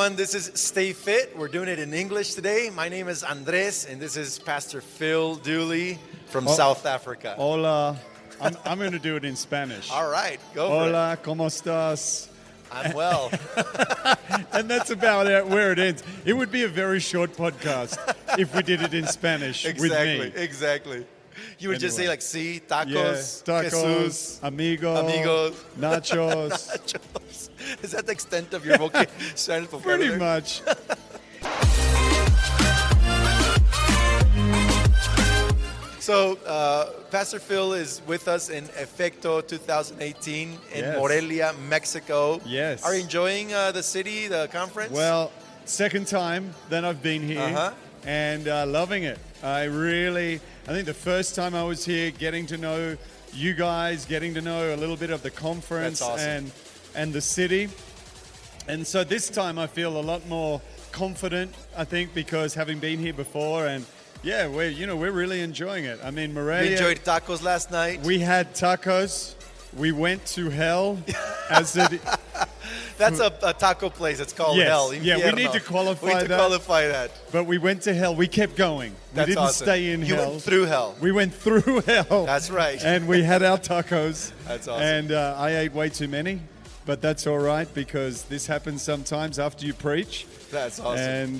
everyone. This is Stay Fit. We're doing it in English today. My name is Andrés, and this is Pastor Phil Dooley from South Africa. Hola. I'm going to do it in Spanish. All right, go for Hola, ¿cómo estás? it. I'm well. And that's about where it ends. It would be a very short podcast if we did it in Spanish with me. Exactly. You would just say Anyway. like, sí, Yeah, tacos, tacos, Jesus, amigos, nachos. nachos. Is that the extent of your Spanish vocabulary? Pretty much. So, Pastor Phil is with us in Efecto 2018 in Yes. Morelia, Mexico. Yes. Are you enjoying the city, the conference? Well, second time that I've been here and loving it. I think the first time I was here, getting to know you guys, getting to know a little bit of the conference That's awesome. and the city. And so this time I feel a lot more confident, I think, because having been here before and yeah, we're really enjoying it. I mean, Morelia. We enjoyed tacos last night. We had tacos. We went to hell. As it, That's a taco place. It's called Yes. Hell. Yeah, we Infierno. need to qualify We need to that. qualify that. but we went to hell. We kept going. That's we didn't awesome. stay in You hell. went through hell. We went through hell. That's right. And we had our tacos. That's awesome. And I ate way too many, but that's all right because this happens sometimes after you preach. That's awesome. And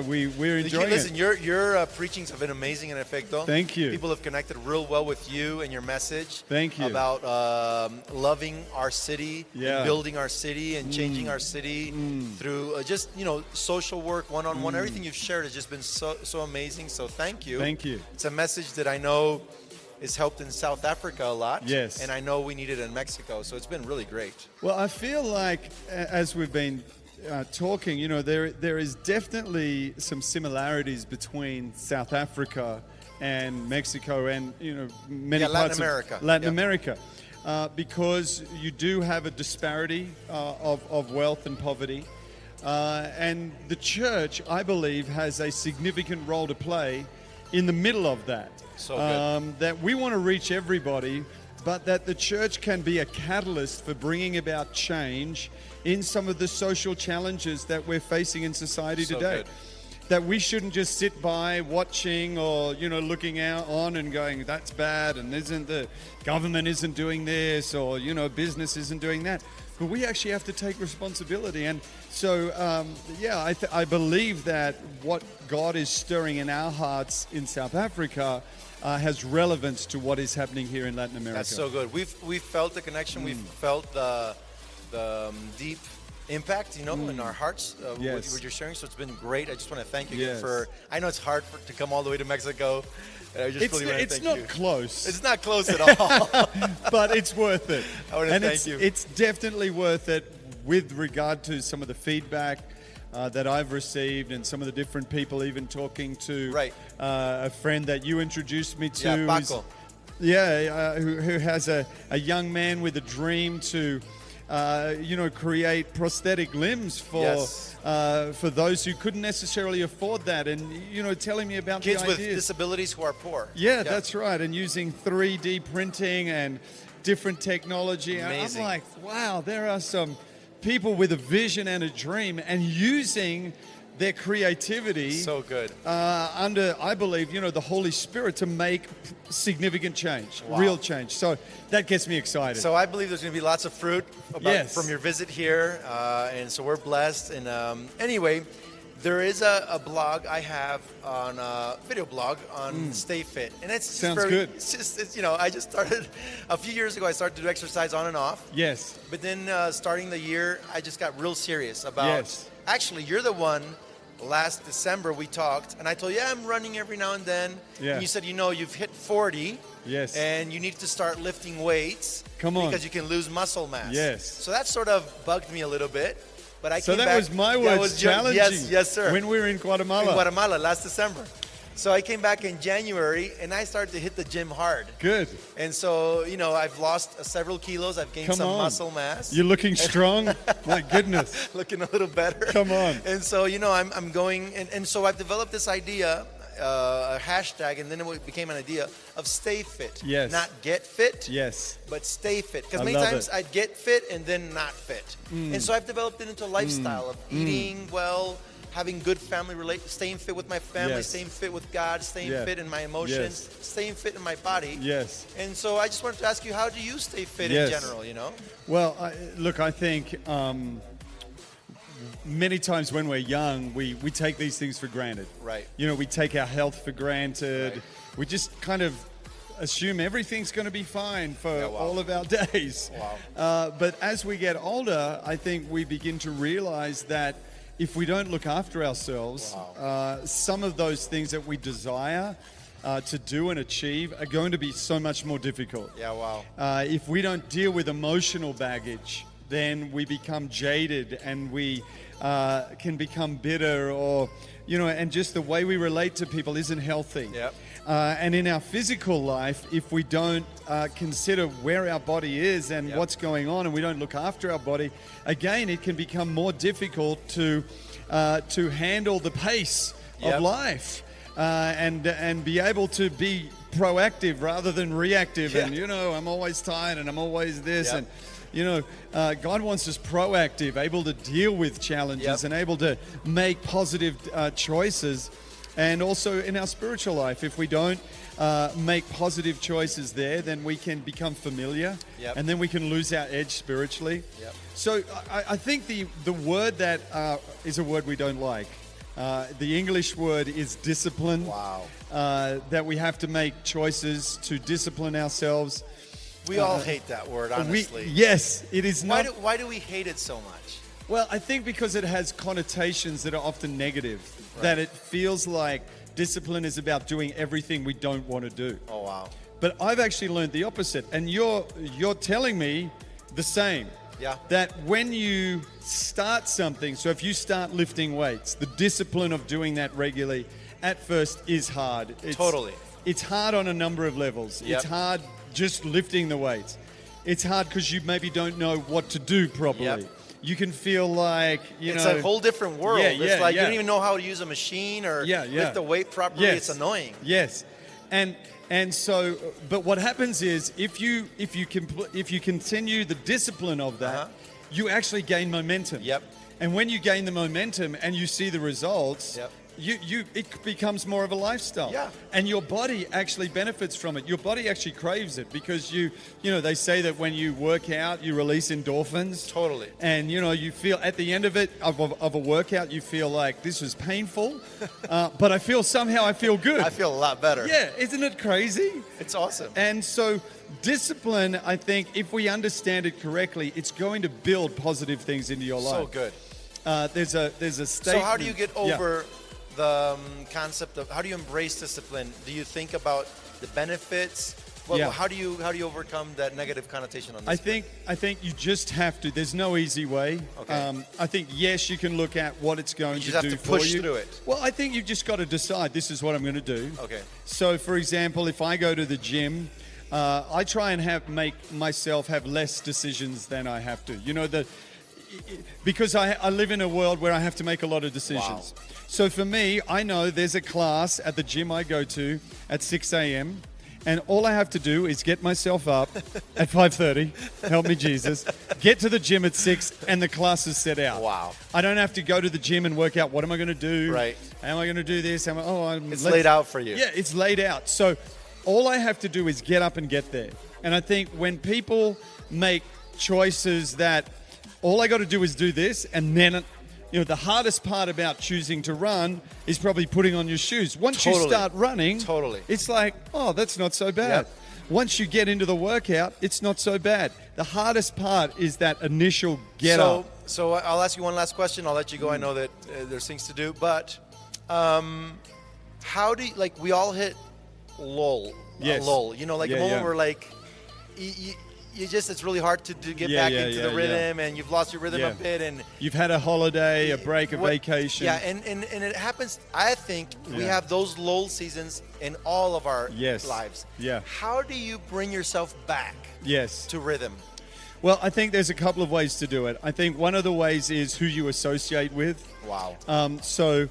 we're enjoying Listen, it. your preachings have been amazing in Efecto. Thank you. People have connected real well with you and your message. Thank you. About loving our city, Yeah. and building our city, and changing our city through just social work, one-on-one. Everything you've shared has just been so amazing. So thank you. Thank you. It's a message that I know is helped in South Africa a lot. Yes. And I know we need it in Mexico. So it's been really great. Well, I feel like as we've been talking, there is definitely some similarities between South Africa and Mexico and, many Latin parts America. of Latin Yeah. America. Because you do have a disparity of wealth and poverty. And the church, I believe, has a significant role to play in the middle of that. So good. That we want to reach everybody, but that the church can be a catalyst for bringing about change in some of the social challenges that we're facing in society So today. good. That we shouldn't just sit by watching or looking out on and going, that's bad, and isn't the government isn't doing this, or business isn't doing that. But we actually have to take responsibility. And so I believe that what God is stirring in our hearts in South Africa has relevance to what is happening here in Latin America. That's so good. We've felt the connection. We've felt the deep impact, in our hearts Yes. what you're sharing. So it's been great. I just want to thank you Yes. again for. I know it's hard to come all the way to Mexico. And I just really want to It's thank not you. close, It's not close at all. but it's worth it. I want to And thank you. It's definitely worth it with regard to some of the feedback that I've received and some of the different people, even talking to Right. A friend that you introduced me to. Yeah, who's- Paco. who has a young man with a dream to, create prosthetic limbs Yes. for those who couldn't necessarily afford that, and telling me about Kids the with ideas. disabilities who are poor. Yeah, that's right. And using 3D printing and different technology. And I'm Amazing. like, wow, there are some people with a vision and a dream and using their creativity So good. under, I believe, the Holy Spirit to make significant change, Wow. real change. So that gets me excited. So I believe there's going to be lots of fruit Yes. from your visit here, and so we're blessed. And anyway, there is a blog I have on a video blog on Stay Fit, and it's Sounds very, good. It's just I just started a few years ago. I started to do exercise on and off, Yes. but then starting the year, I just got real serious about. Yes. Actually, you're the one. Last December we talked, and I told you, I'm running every now and then. Yeah. And you said, you've hit 40. Yes. And you need to start lifting weights. Come on. Because you can lose muscle mass. Yes. So that sort of bugged me a little bit. But I So came that back. was my That words, was your- challenging. Yes, sir. When we were in Guatemala. In Guatemala last December. So I came back in January, and I started to hit the gym hard. Good. And so, I've lost several kilos. I've gained Come some on. muscle mass. You're looking strong. My goodness. Looking a little better. Come on. And so, I'm going, and so I've developed this idea, a hashtag, and then it became an idea of stay fit. Yes. Not get fit. Yes. But stay fit. Because I many love times it. I'd get fit and then not fit. And so I've developed it into a lifestyle of eating well, having good family staying fit with my family, Yes. staying fit with God, staying Yeah. fit in my emotions, staying fit in my body. Yes. And so I just wanted to ask you, how do you stay fit Yes. in general, you know? Well, look, I think many times when we're young, we take these things for granted. Right. You know, we take our health for granted. Right. We just kind of assume everything's going to be fine for wow. all of our days. Wow. But as we get older, I think we begin to realize that if we don't look after ourselves, some of those things that we desire to do and achieve are going to be so much more difficult. Yeah, wow. If we don't deal with emotional baggage, then we become jaded and we can become bitter, or, you know, and just the way we relate to people isn't healthy. Yep. And in our physical life, if we don't consider where our body is and Yep. what's going on, and we don't look after our body, again, it can become more difficult to handle the pace Yep. of life and be able to be proactive rather than reactive. Yeah. And, you know, I'm always tired and I'm always this. Yep. And, you know, God wants us proactive, able to deal with challenges Yep. and able to make positive choices. And also in our spiritual life, if we don't make positive choices there, then we can become familiar. Yep. And then we can lose our edge spiritually. Yep. So I think the word that is a word we don't like. The English word is discipline. Wow. That we have to make choices to discipline ourselves. We all hate that word, honestly. Yes, it is not. Why do we hate it so much? Well, I think because it has connotations that are often negative. That it feels like discipline is about doing everything we don't want to do. Oh, wow. But I've actually learned the opposite, and you're telling me the same. Yeah. That when you start something, so if you start lifting weights, the discipline of doing that regularly at first is hard. Totally. It's hard on a number of levels. Yep. It's hard just lifting the weights. It's hard because you maybe don't know what to do properly. Yep. You can feel like, It's a whole different world. Yeah, It's like you yeah. don't even know how to use a machine or lift the weight properly. Yes. It's annoying. Yes, and so, but what happens is if you continue the discipline of that, you actually gain momentum. Yep. And when you gain the momentum and you see the results, Yep. it becomes more of a lifestyle. Yeah. And your body actually benefits from it. Your body actually craves it because you know, they say that when you work out, you release endorphins. Totally. And, you know, you feel at the end of it, of a workout, you feel like this was painful, but I feel good. I feel a lot better. Yeah, isn't it crazy? It's awesome. And so discipline, I think, if we understand it correctly, it's going to build positive things into your life. So good. There's a statement. So how do you get over the concept of, how do you embrace discipline? Do you think about the benefits? Yeah. How do you overcome that negative connotation on this? I think you just have to. There's no easy way. Okay. I think yes, you can look at what it's going You to just do have to for push you. through it. Well, I think you've just got to decide this is what I'm going to do. Okay. So, for example, if I go to the gym, I try and make myself have less decisions than I have to. You know, because I live in a world where I have to make a lot of decisions. Wow. So for me, I know there's a class at the gym I go to at 6 a.m. And all I have to do is get myself up at 5:30, help me Jesus, get to the gym at 6, and the class is set out. Wow. I don't have to go to the gym and work out what am I going to do. Right. How am I going to do this? It's laid out for you. Yeah, it's laid out. So all I have to do is get up and get there. And I think when people make choices that all I got to do is do this, and then, you know, the hardest part about choosing to run is probably putting on your shoes. Once you start running, it's like, oh, that's not so bad. Yep. Once you get into the workout, it's not so bad. The hardest part is that initial get up. So I'll ask you one last question. I'll let you go. I know that there's things to do, but how do you, like, we all hit lull. Yes. Lull. You know, like a moment yeah. where like it's really hard to get back into the rhythm, and you've lost your rhythm a bit, and you've had a holiday, a break, a vacation. Yeah, and it happens. I think we have those lull seasons in all of our lives. Yeah. How do you bring yourself back to rhythm? Well, I think there's a couple of ways to do it. I think one of the ways is who you associate with. Wow. So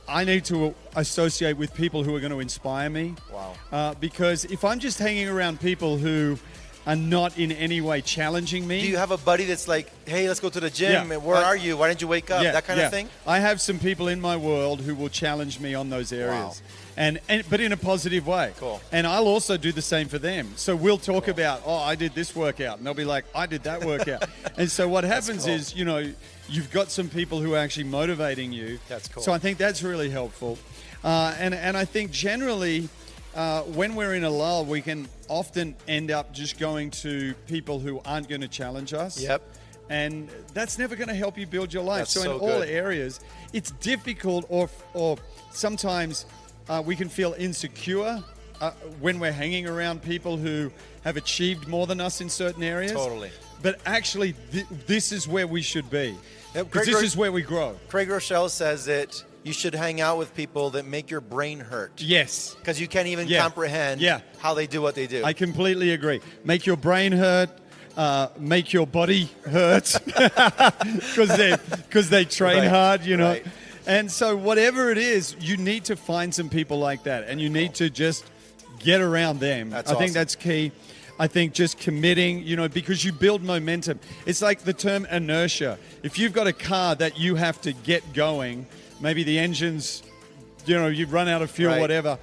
I need to associate with people who are going to inspire me. Wow. Because if I'm just hanging around people who are not in any way challenging me. Do you have a buddy that's like, hey, let's go to the gym, Yeah. where are you? Why didn't you wake up? That kind yeah. of thing? I have some people in my world who will challenge me on those areas. Wow. But in a positive way. Cool. And I'll also do the same for them. So we'll talk about, oh, I did this workout. And they'll be like, I did that workout. And so what happens cool. is, you've got some people who are actually motivating you. That's cool. So I think that's really helpful. And I think generally, when we're in a lull, we can often end up just going to people who aren't going to challenge us. Yep. And that's never going to help you build your life. That's so in so all good. areas, it's difficult, or sometimes we can feel insecure when we're hanging around people who have achieved more than us in certain areas. Totally. But actually, this is where we should be. Yep, Because this is where we grow. Craig Rochelle says that you should hang out with people that make your brain hurt. Yes. Because you can't even Yeah. comprehend Yeah. how they do what they do. I completely agree. Make your brain hurt. Make your body hurt because they train Right. hard, Right. And so whatever it is, you need to find some people like that, and you need to just get around them. That's I think awesome. that's key. I think just committing, because you build momentum. It's like the term inertia. If you've got a car that you have to get going, maybe the engine's, you've run out of fuel, Right. whatever.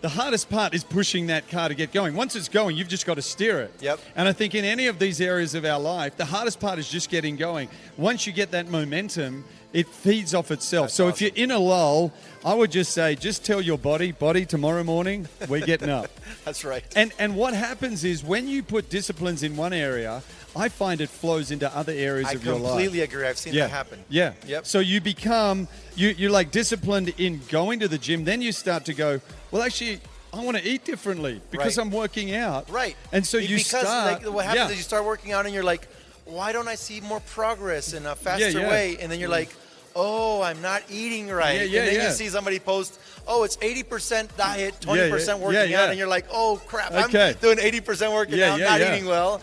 The hardest part is pushing that car to get going. Once it's going, you've just got to steer it. Yep. And I think in any of these areas of our life, the hardest part is just getting going. Once you get that momentum, it feeds off itself. That's so awesome. if you're in a lull, I would just say, just tell your body, tomorrow morning, we're getting up. That's right. And what happens is when you put disciplines in one area, I find it flows into other areas I of your life. completely agree. I've seen that happen. Yeah. Yep. So you become, you're like disciplined in going to the gym. Then you start to go, well, actually, I want to eat differently because Right. I'm working out. Right. And so you because start. what happens is you start working out and you're like, why don't I see more progress in a faster yeah. way? And then you're like, oh, I'm not eating right. Yeah, and then yeah. you see somebody post, oh, it's 80% diet, 20% working yeah. out. And you're like, oh, crap, Okay. I'm doing 80% working out, not eating well.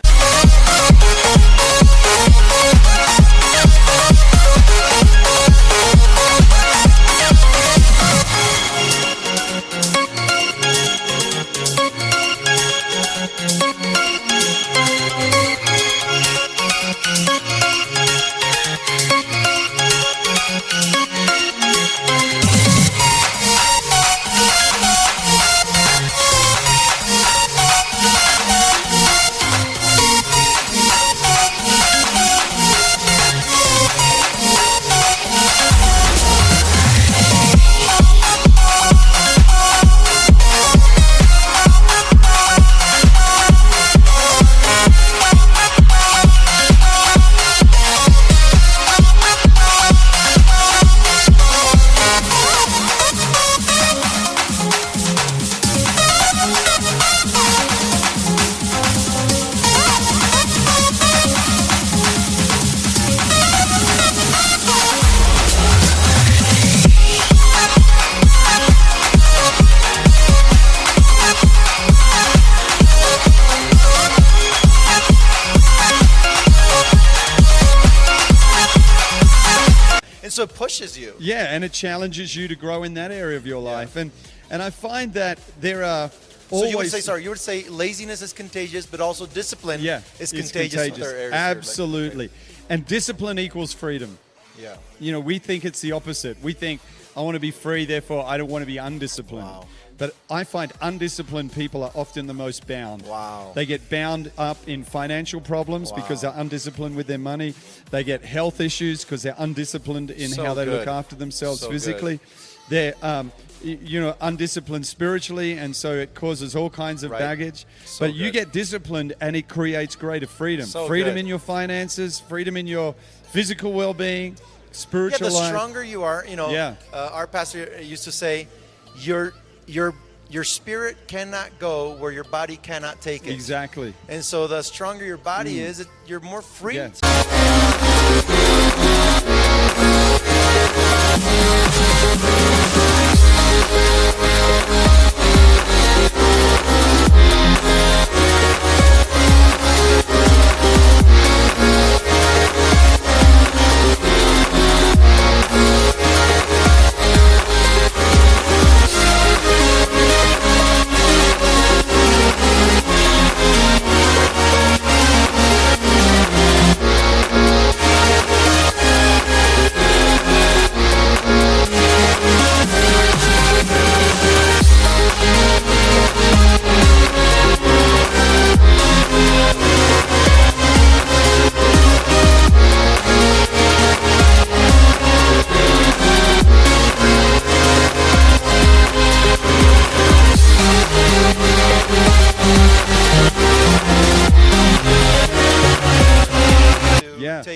And so it pushes you. Yeah, and it challenges you to grow in that area of your life. And I find that there are So always... you would say laziness is contagious, but also discipline is it's contagious. With our areas. Absolutely. And discipline equals freedom. Yeah. We think it's the opposite. We think, I want to be free, therefore I don't want to be undisciplined. Wow. But I find undisciplined people are often the most bound. Wow. They get bound up in financial problems because they're undisciplined with their money. They get health issues because they're undisciplined in So how they look good. after themselves So physically. They're undisciplined spiritually, and so it causes all kinds of Right. baggage. So but you good. get disciplined and it creates greater freedom. So freedom good. in your finances, freedom in your physical well-being, spiritual the life. stronger you are, Yeah. Our pastor used to say, your spirit cannot go where your body cannot take it. Exactly. And so the stronger your body is, you're more free. Yeah.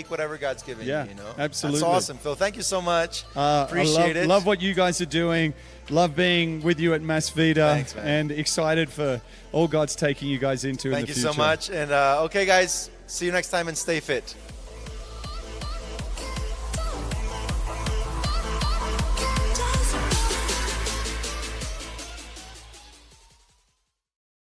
take whatever God's given Yeah, you, you know? absolutely. That's awesome, Phil. Thank you so much. I Appreciate it. love what you guys are doing. Love being with you at Mass Vita. Thanks, man. And excited for all God's taking you guys into in Thank the you future. so much. And okay, guys, see you next time and stay fit.